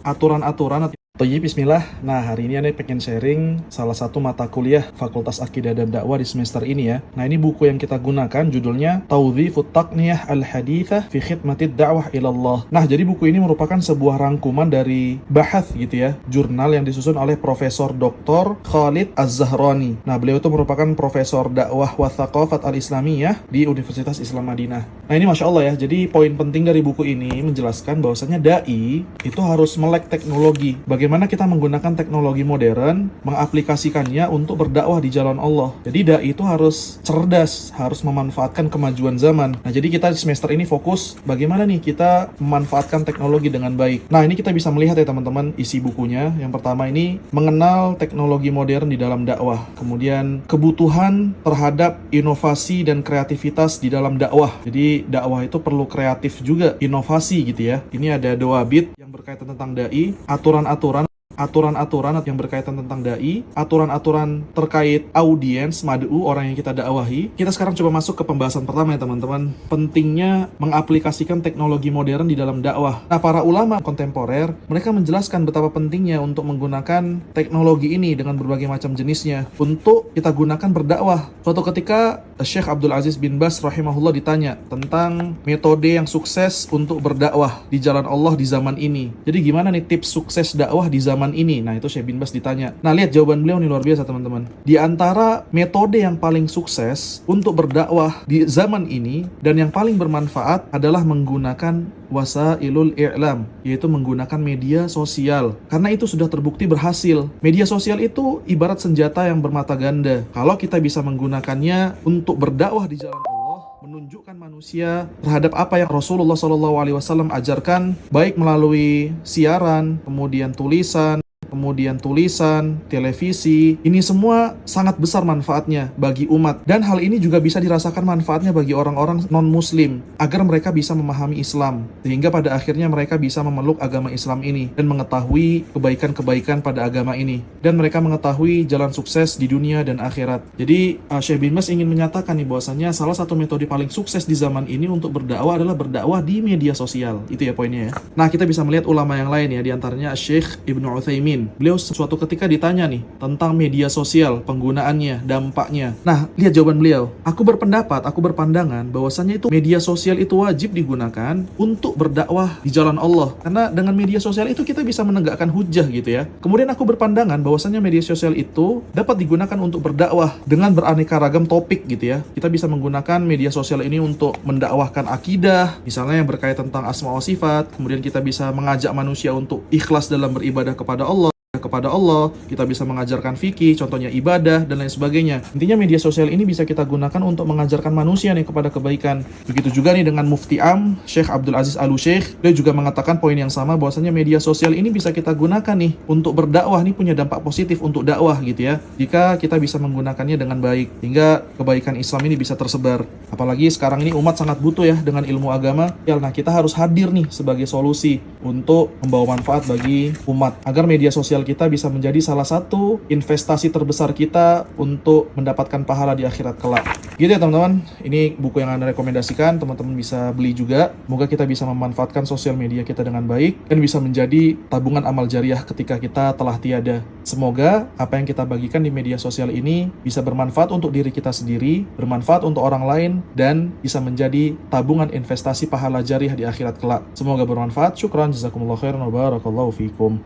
aturan-aturan. Toyib, bismillah. Nah, hari ini Anda pengen sharing salah satu mata kuliah Fakultas Akidah dan Dakwah di semester ini ya. Nah, ini buku yang kita gunakan judulnya Tawdhifut Taqniyah Al-Hadithah fi Khidmatid Da'wah Ilallah. Nah, jadi buku ini merupakan sebuah rangkuman dari bahath gitu ya, jurnal yang disusun oleh Profesor Dr. Khalid Az-Zahrani. Nah, beliau itu merupakan Profesor Dakwah wa Thaqafat Al-Islamiyah di Universitas Islam Madinah. Nah, ini Masya Allah ya, jadi poin penting dari buku ini menjelaskan bahwasanya da'i itu harus melek teknologi. Bagaimana kita menggunakan teknologi modern, mengaplikasikannya untuk berdakwah di jalan Allah. Jadi dai itu harus cerdas, harus memanfaatkan kemajuan zaman. Nah, jadi kita di semester ini fokus bagaimana nih kita memanfaatkan teknologi dengan baik. Nah, ini kita bisa melihat ya teman-teman isi bukunya. Yang pertama ini mengenal teknologi modern di dalam dakwah. Kemudian kebutuhan terhadap inovasi dan kreativitas di dalam dakwah. Jadi dakwah itu perlu kreatif juga, inovasi gitu ya. Ini ada dawabit yang berkaitan tentang dai, aturan-aturan yang berkaitan tentang dai, aturan-aturan terkait audiens, mad'u, orang yang kita dakwahi. Kita sekarang coba masuk ke pembahasan pertama ya teman-teman. Pentingnya mengaplikasikan teknologi modern di dalam dakwah. Nah, para ulama kontemporer, mereka menjelaskan betapa pentingnya untuk menggunakan teknologi ini dengan berbagai macam jenisnya untuk kita gunakan berdakwah. Suatu ketika Syekh Abdul Aziz bin Baz rahimahullah ditanya tentang metode yang sukses untuk berdakwah di jalan Allah di zaman ini. Jadi gimana nih tips sukses dakwah di zaman ini? Nah, itu Syekh bin Baz ditanya. Nah, lihat jawaban beliau nih luar biasa teman-teman. Di antara metode yang paling sukses untuk berdakwah di zaman ini dan yang paling bermanfaat adalah menggunakan wasailul i'lam, yaitu menggunakan media sosial. Karena itu sudah terbukti berhasil. Media sosial itu ibarat senjata yang bermata ganda. Kalau kita bisa menggunakannya untuk berdakwah di jalan Allah, menunjukkan manusia terhadap apa yang Rasulullah SAW ajarkan, baik melalui siaran, kemudian tulisan, televisi. Ini semua sangat besar manfaatnya bagi umat. Dan hal ini juga bisa dirasakan manfaatnya bagi orang-orang non-muslim, agar mereka bisa memahami Islam. Sehingga pada akhirnya mereka bisa memeluk agama Islam ini dan mengetahui kebaikan-kebaikan pada agama ini. Dan mereka mengetahui jalan sukses di dunia dan akhirat. Jadi Syekh bin Baz ingin menyatakan nih bahwasanya salah satu metode paling sukses di zaman ini untuk berdakwah adalah berdakwah di media sosial. Itu ya poinnya ya. Nah, kita bisa melihat ulama yang lain ya, diantaranya Syekh Ibnu Utsaimin. Beliau suatu ketika ditanya nih tentang media sosial, penggunaannya, dampaknya. Nah, lihat jawaban beliau. Aku berpandangan bahwasannya itu media sosial itu wajib digunakan untuk berdakwah di jalan Allah. Karena dengan media sosial itu kita bisa menegakkan hujah gitu ya. Kemudian aku berpandangan bahwasannya media sosial itu dapat digunakan untuk berdakwah dengan beraneka ragam topik gitu ya. Kita bisa menggunakan media sosial ini untuk mendakwahkan akidah, misalnya yang berkaitan tentang asma wa sifat. Kemudian kita bisa mengajak manusia untuk ikhlas dalam beribadah kepada Allah, kita bisa mengajarkan fikih, contohnya ibadah, dan lain sebagainya. Intinya media sosial ini bisa kita gunakan untuk mengajarkan manusia nih kepada kebaikan. Begitu juga nih dengan Mufti Am, Syekh Abdul Aziz Al-Syekh, dia juga mengatakan poin yang sama, bahwasanya media sosial ini bisa kita gunakan nih untuk berdakwah, nih punya dampak positif untuk dakwah gitu ya. Jika kita bisa menggunakannya dengan baik, hingga kebaikan Islam ini bisa tersebar. Apalagi sekarang ini umat sangat butuh ya dengan ilmu agama. Nah, kita harus hadir nih sebagai solusi untuk membawa manfaat bagi umat, agar media sosial kita bisa menjadi salah satu investasi terbesar kita untuk mendapatkan pahala di akhirat kelak. Gitu ya teman-teman, ini buku yang Anda rekomendasikan, teman-teman bisa beli juga. Semoga kita bisa memanfaatkan sosial media kita dengan baik dan bisa menjadi tabungan amal jariah ketika kita telah tiada. Semoga apa yang kita bagikan di media sosial ini bisa bermanfaat untuk diri kita sendiri, bermanfaat untuk orang lain, dan bisa menjadi tabungan investasi pahala jariah di akhirat kelak. Semoga bermanfaat. Syukran, jazakumullah khairan wa barakallahu fikum.